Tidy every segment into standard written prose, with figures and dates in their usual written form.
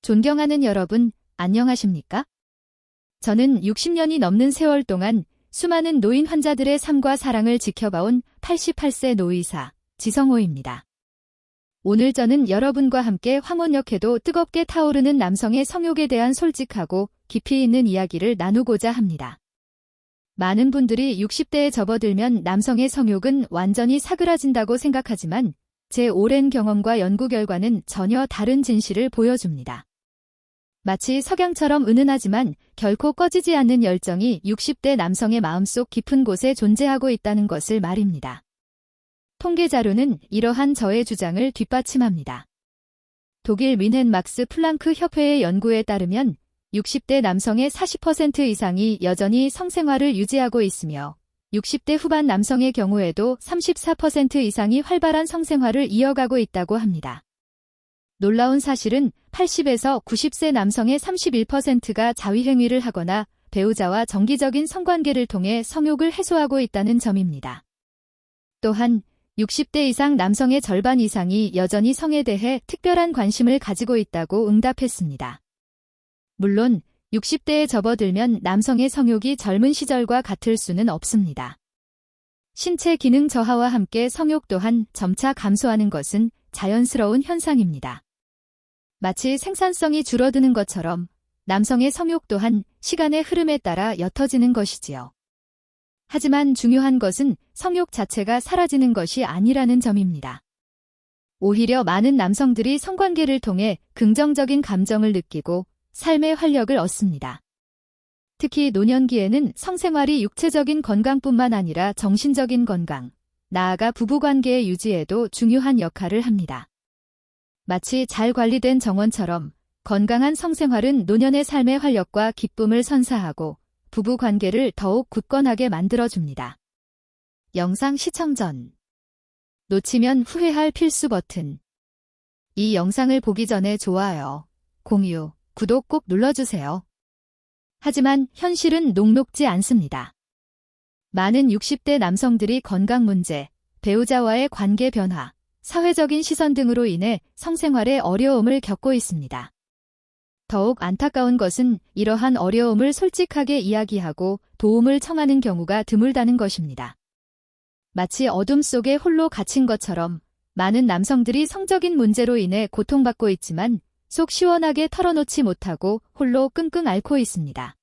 존경하는 여러분, 안녕하십니까? 저는 60년이 넘는 세월 동안 수많은 노인 환자들의 삶과 사랑을 지켜봐온 88세 노의사 지성호입니다. 오늘 저는 여러분과 함께 황혼역해도 뜨겁게 타오르는 남성의 성욕에 대한 솔직하고 깊이 있는 이야기를 나누고자 합니다. 많은 분들이 60대에 접어들면 남성의 성욕은 완전히 사그라진다고 생각하지만 제 오랜 경험과 연구 결과는 전혀 다른 진실을 보여줍니다. 마치 석양처럼 은은하지만 결코 꺼지지 않는 열정이 60대 남성의 마음속 깊은 곳에 존재하고 있다는 것을 말입니다. 통계 자료는 이러한 저의 주장을 뒷받침합니다. 독일 뮌헨 막스 플랑크 협회의 연구에 따르면 60대 남성의 40% 이상이 여전히 성생활을 유지하고 있으며 60대 후반 남성의 경우에도 34% 이상이 활발한 성생활을 이어가고 있다고 합니다. 놀라운 사실은 80에서 90세 남성의 31%가 자위행위를 하거나 배우자와 정기적인 성관계를 통해 성욕을 해소하고 있다는 점입니다. 또한 60대 이상 남성의 절반 이상이 여전히 성에 대해 특별한 관심을 가지고 있다고 응답했습니다. 물론 60대에 접어들면 남성의 성욕이 젊은 시절과 같을 수는 없습니다. 신체 기능 저하와 함께 성욕 또한 점차 감소하는 것은 자연스러운 현상입니다. 마치 생산성이 줄어드는 것처럼 남성의 성욕 또한 시간의 흐름에 따라 옅어지는 것이지요. 하지만 중요한 것은 성욕 자체가 사라지는 것이 아니라는 점입니다. 오히려 많은 남성들이 성관계를 통해 긍정적인 감정을 느끼고 삶의 활력을 얻습니다. 특히 노년기에는 성생활이 육체적인 건강뿐만 아니라 정신적인 건강, 나아가 부부관계의 유지에도 중요한 역할을 합니다. 마치 잘 관리된 정원처럼 건강한 성생활은 노년의 삶의 활력과 기쁨을 선사하고 부부관계를 더욱 굳건하게 만들어줍니다. 영상 시청 전 놓치면 후회할 필수 버튼. 이 영상을 보기 전에 좋아요, 공유, 구독 꼭 눌러주세요. 하지만 현실은 녹록지 않습니다. 많은 60대 남성들이 건강 문제, 배우자와의 관계 변화, 사회적인 시선 등으로 인해 성생활에 어려움을 겪고 있습니다. 더욱 안타까운 것은 이러한 어려움을 솔직하게 이야기하고 도움을 청하는 경우가 드물다는 것입니다. 마치 어둠 속에 홀로 갇힌 것처럼 많은 남성들이 성적인 문제로 인해 고통받고 있지만 속 시원하게 털어놓지 못하고 홀로 끙끙 앓고 있습니다.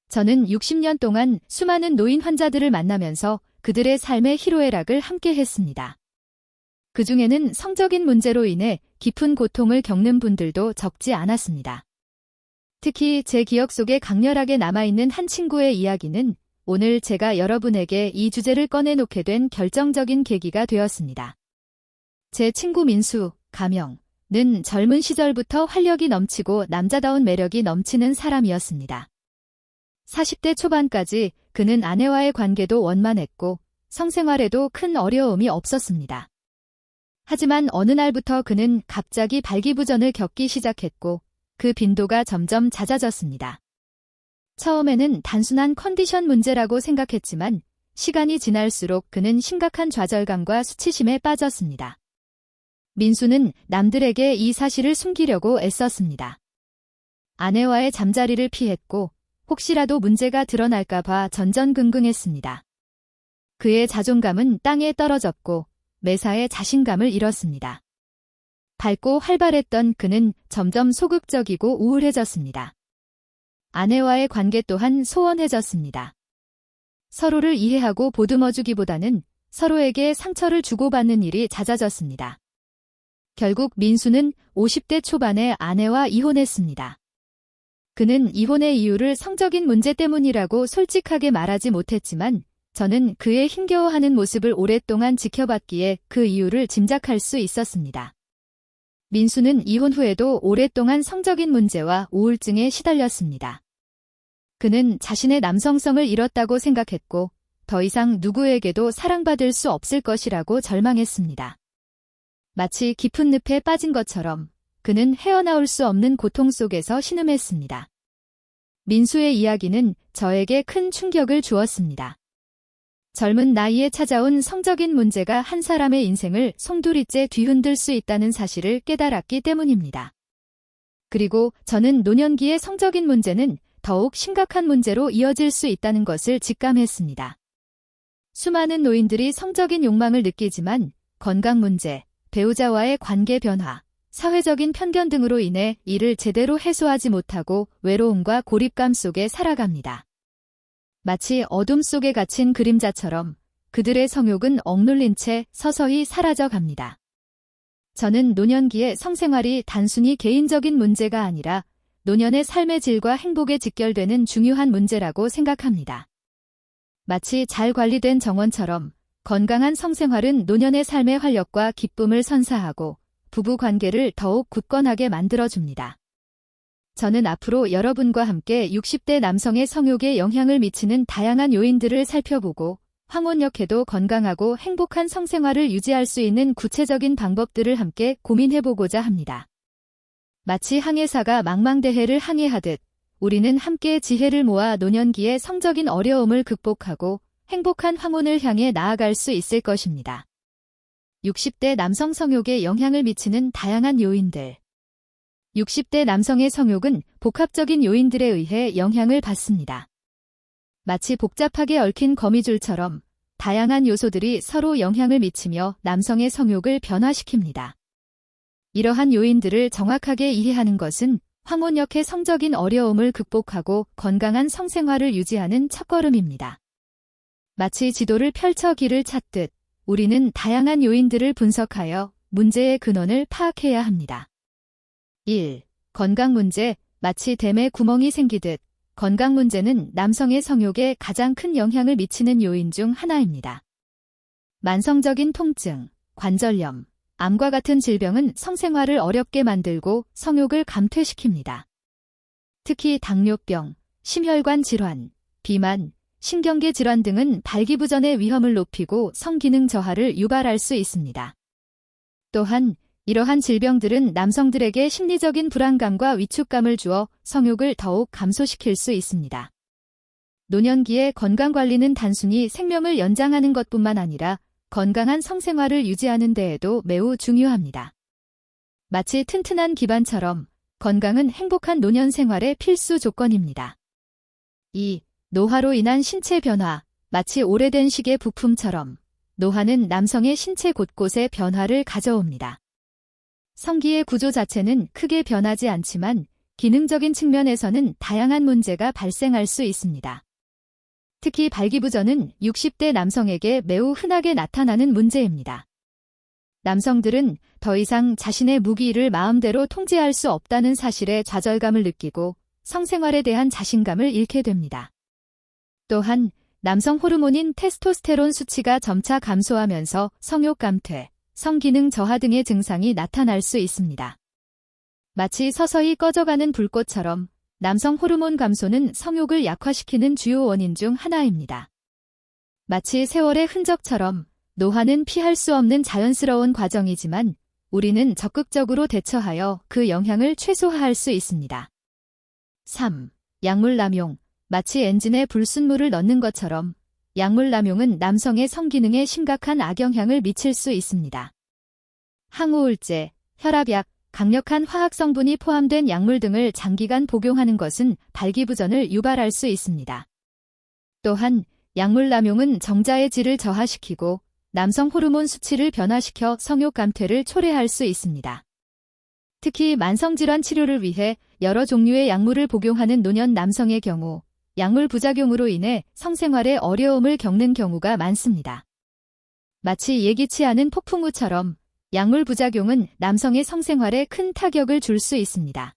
저는 60년 동안 수많은 노인 환자들을 만나면서 그들의 삶의 희로애락을 함께 했습니다. 그 중에는 성적인 문제로 인해 깊은 고통을 겪는 분들도 적지 않았습니다. 특히 제 기억 속에 강렬하게 남아있는 한 친구의 이야기는 오늘 제가 여러분에게 이 주제를 꺼내놓게 된 결정적인 계기가 되었습니다. 제 친구 민수, 가명는 젊은 시절부터 활력이 넘치고 남자다운 매력이 넘치는 사람이었습니다. 40대 초반까지 그는 아내와의 관계도 원만했고 성생활에도 큰 어려움이 없었습니다. 하지만 어느 날부터 그는 갑자기 발기부전을 겪기 시작했고 그 빈도가 점점 잦아졌습니다. 처음에는 단순한 컨디션 문제라고 생각했지만 시간이 지날수록 그는 심각한 좌절감과 수치심에 빠졌습니다. 민수는 남들에게 이 사실을 숨기려고 애썼습니다. 아내와의 잠자리를 피했고 혹시라도 문제가 드러날까 봐 전전긍긍했습니다. 그의 자존감은 땅에 떨어졌고 매사에 자신감을 잃었습니다. 밝고 활발했던 그는 점점 소극적이고 우울해졌습니다. 아내와의 관계 또한 소원해졌습니다. 서로를 이해하고 보듬어주기보다는 서로에게 상처를 주고받는 일이 잦아졌습니다. 결국 민수는 50대 초반에 아내와 이혼했습니다. 그는 이혼의 이유를 성적인 문제 때문이라고 솔직하게 말하지 못했지만 저는 그의 힘겨워하는 모습을 오랫동안 지켜봤기에 그 이유를 짐작할 수 있었습니다. 민수는 이혼 후에도 오랫동안 성적인 문제와 우울증에 시달렸습니다. 그는 자신의 남성성을 잃었다고 생각했고 더 이상 누구에게도 사랑받을 수 없을 것이라고 절망했습니다. 마치 깊은 늪에 빠진 것처럼 그는 헤어나올 수 없는 고통 속에서 신음했습니다. 민수의 이야기는 저에게 큰 충격을 주었습니다. 젊은 나이에 찾아온 성적인 문제가 한 사람의 인생을 송두리째 뒤흔들 수 있다는 사실을 깨달았기 때문입니다. 그리고 저는 노년기의 성적인 문제는 더욱 심각한 문제로 이어질 수 있다는 것을 직감했습니다. 수많은 노인들이 성적인 욕망을 느끼지만 건강 문제, 배우자와의 관계 변화, 사회적인 편견 등으로 인해 이를 제대로 해소하지 못하고 외로움과 고립감 속에 살아갑니다. 마치 어둠 속에 갇힌 그림자처럼 그들의 성욕은 억눌린 채 서서히 사라져갑니다. 저는 노년기의 성생활이 단순히 개인적인 문제가 아니라 노년의 삶의 질과 행복에 직결되는 중요한 문제라고 생각합니다. 마치 잘 관리된 정원처럼 건강한 성생활은 노년의 삶의 활력과 기쁨을 선사하고 부부 관계를 더욱 굳건하게 만들어줍니다. 저는 앞으로 여러분과 함께 60대 남성의 성욕에 영향을 미치는 다양한 요인들을 살펴보고 황혼역해도 건강하고 행복한 성생활을 유지할 수 있는 구체적인 방법들을 함께 고민해보고자 합니다. 마치 항해사가 망망대해를 항해하듯 우리는 함께 지혜를 모아 노년기의 성적인 어려움을 극복하고 행복한 황혼을 향해 나아갈 수 있을 것입니다. 60대 남성 성욕에 영향을 미치는 다양한 요인들. 60대 남성의 성욕은 복합적인 요인들에 의해 영향을 받습니다. 마치 복잡하게 얽힌 거미줄처럼 다양한 요소들이 서로 영향을 미치며 남성의 성욕을 변화시킵니다. 이러한 요인들을 정확하게 이해하는 것은 황혼역의 성적인 어려움을 극복하고 건강한 성생활을 유지하는 첫걸음입니다. 마치 지도를 펼쳐 길을 찾듯 우리는 다양한 요인들을 분석하여 문제의 근원을 파악해야 합니다. 1. 건강 문제. 마치 댐에 구멍이 생기듯 건강 문제는 남성의 성욕에 가장 큰 영향을 미치는 요인 중 하나입니다. 만성적인 통증, 관절염, 암과 같은 질병은 성생활을 어렵게 만들고 성욕을 감퇴시킵니다. 특히 당뇨병, 심혈관 질환, 비만, 신경계 질환 등은 발기부전의 위험을 높이고 성기능 저하를 유발할 수 있습니다. 또한 이러한 질병들은 남성들에게 심리적인 불안감과 위축감을 주어 성욕을 더욱 감소시킬 수 있습니다. 노년기의 건강관리는 단순히 생명을 연장하는 것뿐만 아니라 건강한 성생활을 유지하는 데에도 매우 중요합니다. 마치 튼튼한 기반처럼 건강은 행복한 노년 생활의 필수 조건입니다. 2. 노화로 인한 신체 변화. 마치 오래된 시계 부품처럼 노화는 남성의 신체 곳곳에 변화를 가져옵니다. 성기의 구조 자체는 크게 변하지 않지만 기능적인 측면에서는 다양한 문제가 발생할 수 있습니다. 특히 발기부전은 60대 남성에게 매우 흔하게 나타나는 문제입니다. 남성들은 더 이상 자신의 무기를 마음대로 통제할 수 없다는 사실에 좌절감을 느끼고 성생활에 대한 자신감을 잃게 됩니다. 또한 남성 호르몬인 테스토스테론 수치가 점차 감소하면서 성욕 감퇴, 성기능 저하 등의 증상이 나타날 수 있습니다. 마치 서서히 꺼져가는 불꽃처럼 남성 호르몬 감소는 성욕을 약화시키는 주요 원인 중 하나입니다. 마치 세월의 흔적처럼 노화는 피할 수 없는 자연스러운 과정이지만 우리는 적극적으로 대처하여 그 영향을 최소화할 수 있습니다. 3. 약물 남용. 마치 엔진에 불순물을 넣는 것처럼 약물 남용은 남성의 성기능에 심각한 악영향을 미칠 수 있습니다. 항우울제, 혈압약, 강력한 화학 성분이 포함된 약물 등을 장기간 복용하는 것은 발기부전을 유발할 수 있습니다. 또한 약물 남용은 정자의 질을 저하시키고 남성 호르몬 수치를 변화시켜 성욕 감퇴를 초래할 수 있습니다. 특히 만성질환 치료를 위해 여러 종류의 약물을 복용하는 노년 남성의 경우 약물 부작용으로 인해 성생활에 어려움을 겪는 경우가 많습니다. 마치 예기치 않은 폭풍우처럼 약물 부작용은 남성의 성생활에 큰 타격을 줄 수 있습니다.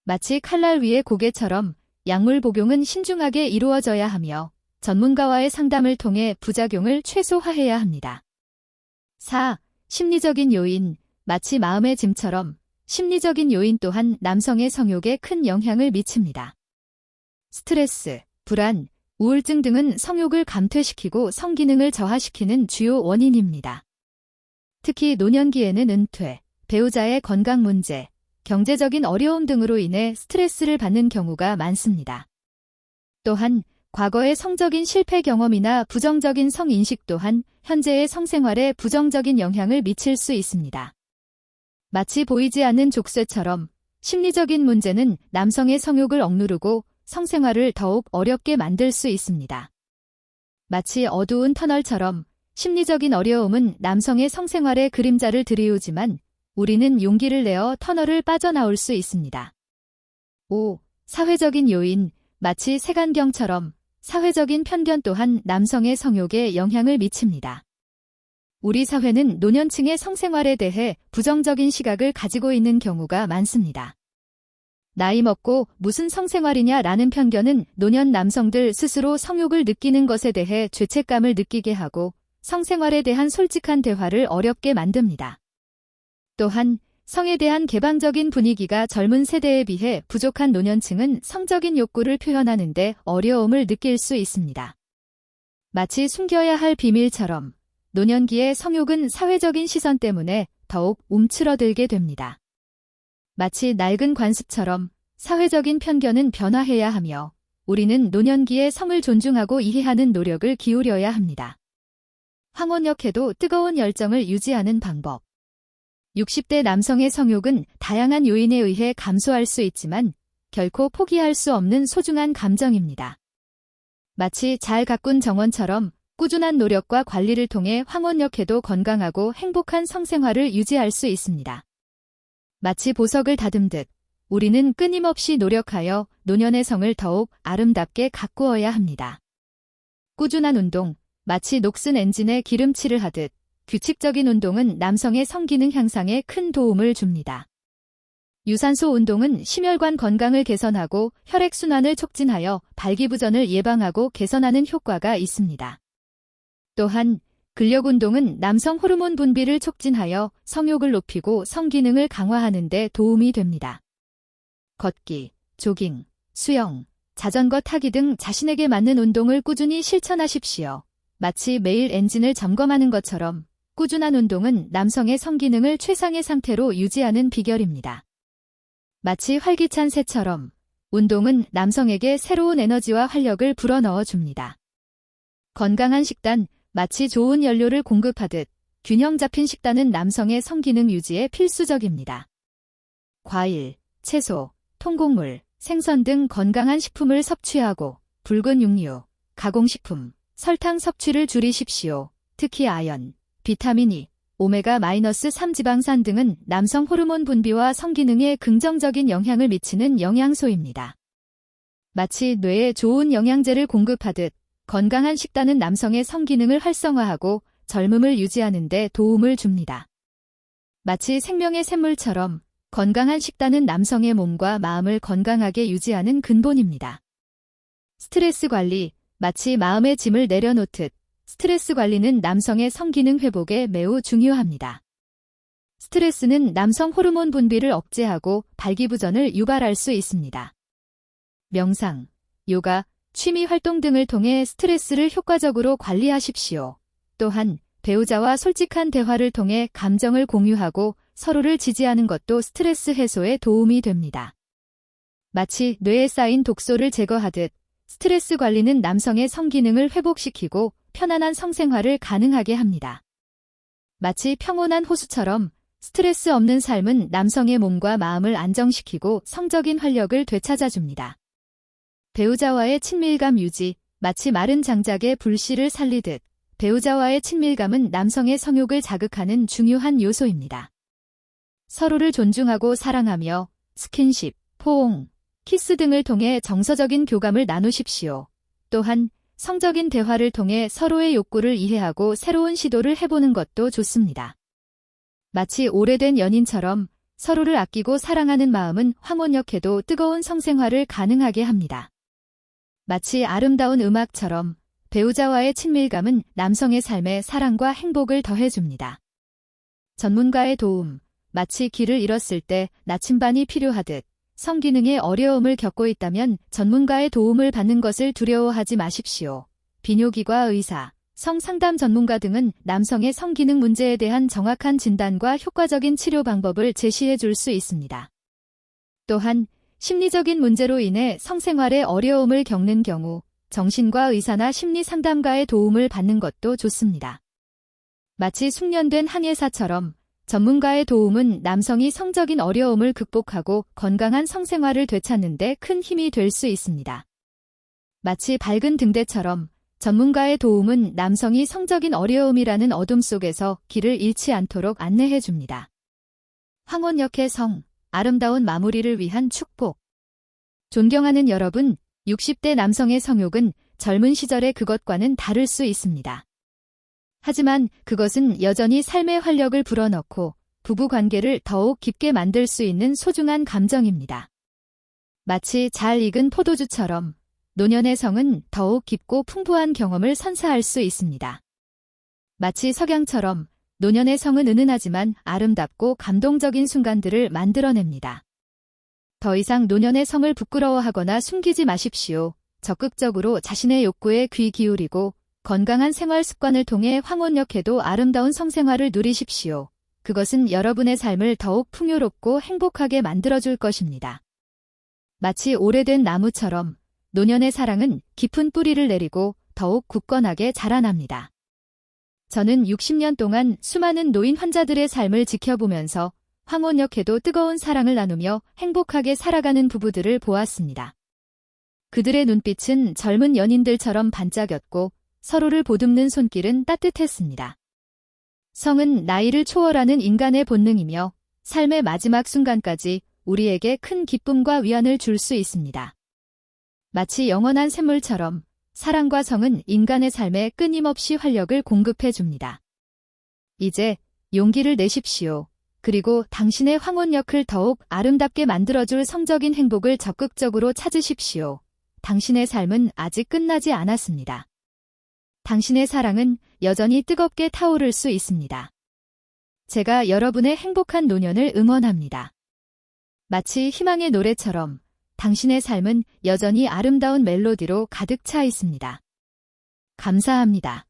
마치 칼날 위의 고개처럼 약물 복용은 신중하게 이루어져야 하며 전문가와의 상담을 통해 부작용을 최소화해야 합니다. 4. 심리적인 요인. 마치 마음의 짐처럼 심리적인 요인 또한 남성의 성욕에 큰 영향을 미칩니다. 스트레스, 불안, 우울증 등은 성욕을 감퇴시키고 성기능을 저하시키는 주요 원인입니다. 특히 노년기에는 은퇴, 배우자의 건강 문제, 경제적인 어려움 등으로 인해 스트레스를 받는 경우가 많습니다. 또한 과거의 성적인 실패 경험이나 부정적인 성인식 또한 현재의 성생활에 부정적인 영향을 미칠 수 있습니다. 마치 보이지 않는 족쇄처럼 심리적인 문제는 남성의 성욕을 억누르고 성생활을 더욱 어렵게 만들 수 있습니다. 마치 어두운 터널처럼 심리적인 어려움은 남성의 성생활에 그림자를 들이우지만 우리는 용기를 내어 터널을 빠져나올 수 있습니다. 5. 사회적인 요인. 마치 색안경처럼 사회적인 편견 또한 남성의 성욕에 영향을 미칩니다. 우리 사회는 노년층의 성생활에 대해 부정적인 시각을 가지고 있는 경우가 많습니다. 나이 먹고 무슨 성생활이냐라는 편견은 노년 남성들 스스로 성욕을 느끼는 것에 대해 죄책감을 느끼게 하고 성생활에 대한 솔직한 대화를 어렵게 만듭니다. 또한 성에 대한 개방적인 분위기가 젊은 세대에 비해 부족한 노년층은 성적인 욕구를 표현하는 데 어려움을 느낄 수 있습니다. 마치 숨겨야 할 비밀처럼 노년기의 성욕은 사회적인 시선 때문에 더욱 움츠러들게 됩니다. 마치 낡은 관습처럼 사회적인 편견은 변화해야 하며 우리는 노년기의 성을 존중하고 이해하는 노력을 기울여야 합니다. 황혼역해도 뜨거운 열정을 유지하는 방법. 60대 남성의 성욕은 다양한 요인에 의해 감소할 수 있지만 결코 포기할 수 없는 소중한 감정입니다. 마치 잘 가꾼 정원처럼 꾸준한 노력과 관리를 통해 황혼역해도 건강하고 행복한 성생활을 유지할 수 있습니다. 마치 보석을 다듬듯 우리는 끊임없이 노력하여 노년의 성을 더욱 아름답게 가꾸어야 합니다. 꾸준한 운동. 마치 녹슨 엔진에 기름칠을 하듯 규칙적인 운동은 남성의 성기능 향상에 큰 도움을 줍니다. 유산소 운동은 심혈관 건강을 개선하고 혈액순환을 촉진하여 발기부전을 예방하고 개선하는 효과가 있습니다. 또한 근력 운동은 남성 호르몬 분비를 촉진하여 성욕을 높이고 성기능을 강화하는 데 도움이 됩니다. 걷기, 조깅, 수영, 자전거 타기 등 자신에게 맞는 운동을 꾸준히 실천하십시오. 마치 매일 엔진을 점검하는 것처럼 꾸준한 운동은 남성의 성기능을 최상의 상태로 유지하는 비결입니다. 마치 활기찬 새처럼 운동은 남성에게 새로운 에너지와 활력을 불어넣어 줍니다. 건강한 식단. 마치 좋은 연료를 공급하듯 균형 잡힌 식단은 남성의 성기능 유지에 필수적입니다. 과일, 채소, 통곡물, 생선 등 건강한 식품을 섭취하고 붉은 육류, 가공식품, 설탕 섭취를 줄이십시오. 특히 아연, 비타민 E, 오메가-3 지방산 등은 남성 호르몬 분비와 성기능에 긍정적인 영향을 미치는 영양소입니다. 마치 뇌에 좋은 영양제를 공급하듯 건강한 식단은 남성의 성기능을 활성화하고 젊음을 유지하는 데 도움을 줍니다. 마치 생명의 샘물처럼 건강한 식단은 남성의 몸과 마음을 건강하게 유지하는 근본입니다. 스트레스 관리. 마치 마음의 짐을 내려놓듯 스트레스 관리는 남성의 성기능 회복에 매우 중요합니다. 스트레스는 남성 호르몬 분비를 억제하고 발기부전을 유발할 수 있습니다. 명상, 요가, 취미 활동 등을 통해 스트레스를 효과적으로 관리하십시오. 또한 배우자와 솔직한 대화를 통해 감정을 공유하고 서로를 지지하는 것도 스트레스 해소에 도움이 됩니다. 마치 뇌에 쌓인 독소를 제거하듯 스트레스 관리는 남성의 성기능을 회복시키고 편안한 성생활을 가능하게 합니다. 마치 평온한 호수처럼 스트레스 없는 삶은 남성의 몸과 마음을 안정시키고 성적인 활력을 되찾아줍니다. 배우자와의 친밀감 유지. 마치 마른 장작에 불씨를 살리듯 배우자와의 친밀감은 남성의 성욕을 자극하는 중요한 요소입니다. 서로를 존중하고 사랑하며 스킨십, 포옹, 키스 등을 통해 정서적인 교감을 나누십시오. 또한 성적인 대화를 통해 서로의 욕구를 이해하고 새로운 시도를 해보는 것도 좋습니다. 마치 오래된 연인처럼 서로를 아끼고 사랑하는 마음은 황혼역해도 뜨거운 성생활을 가능하게 합니다. 마치 아름다운 음악처럼 배우자와의 친밀감은 남성의 삶에 사랑과 행복을 더해줍니다. 전문가의 도움. 마치 길을 잃었을 때 나침반이 필요하듯 성기능에 어려움을 겪고 있다면 전문가의 도움을 받는 것을 두려워하지 마십시오. 비뇨기과 의사, 성상담 전문가 등은 남성의 성기능 문제에 대한 정확한 진단과 효과적인 치료 방법을 제시해 줄 수 있습니다. 또한 심리적인 문제로 인해 성생활에 어려움을 겪는 경우 정신과 의사나 심리 상담가의 도움을 받는 것도 좋습니다. 마치 숙련된 항해사처럼 전문가의 도움은 남성이 성적인 어려움을 극복하고 건강한 성생활을 되찾는 데 큰 힘이 될 수 있습니다. 마치 밝은 등대처럼 전문가의 도움은 남성이 성적인 어려움이라는 어둠 속에서 길을 잃지 않도록 안내해 줍니다. 황혼역의 성, 아름다운 마무리를 위한 축복. 존경하는 여러분, 60대 남성의 성욕은 젊은 시절의 그것과는 다를 수 있습니다. 하지만 그것은 여전히 삶의 활력을 불어넣고 부부관계를 더욱 깊게 만들 수 있는 소중한 감정입니다. 마치 잘 익은 포도주처럼 노년의 성은 더욱 깊고 풍부한 경험을 선사할 수 있습니다. 마치 석양처럼 노년의 성은 은은하지만 아름답고 감동적인 순간들을 만들어냅니다. 더 이상 노년의 성을 부끄러워하거나 숨기지 마십시오. 적극적으로 자신의 욕구에 귀 기울이고 건강한 생활 습관을 통해 황혼역에도 아름다운 성생활을 누리십시오. 그것은 여러분의 삶을 더욱 풍요롭고 행복하게 만들어줄 것입니다. 마치 오래된 나무처럼 노년의 사랑은 깊은 뿌리를 내리고 더욱 굳건하게 자라납니다. 저는 60년 동안 수많은 노인 환자들의 삶을 지켜보면서 황혼역에도 뜨거운 사랑을 나누며 행복하게 살아가는 부부들을 보았습니다. 그들의 눈빛은 젊은 연인들처럼 반짝였고 서로를 보듬는 손길은 따뜻했습니다. 성은 나이를 초월하는 인간의 본능이며 삶의 마지막 순간까지 우리에게 큰 기쁨과 위안을 줄 수 있습니다. 마치 영원한 샘물처럼 사랑과 성은 인간의 삶에 끊임없이 활력을 공급해 줍니다. 이제 용기를 내십시오. 그리고 당신의 황혼역을 더욱 아름답게 만들어줄 성적인 행복을 적극적으로 찾으십시오. 당신의 삶은 아직 끝나지 않았습니다. 당신의 사랑은 여전히 뜨겁게 타오를 수 있습니다. 제가 여러분의 행복한 노년을 응원합니다. 마치 희망의 노래처럼 당신의 삶은 여전히 아름다운 멜로디로 가득 차 있습니다. 감사합니다.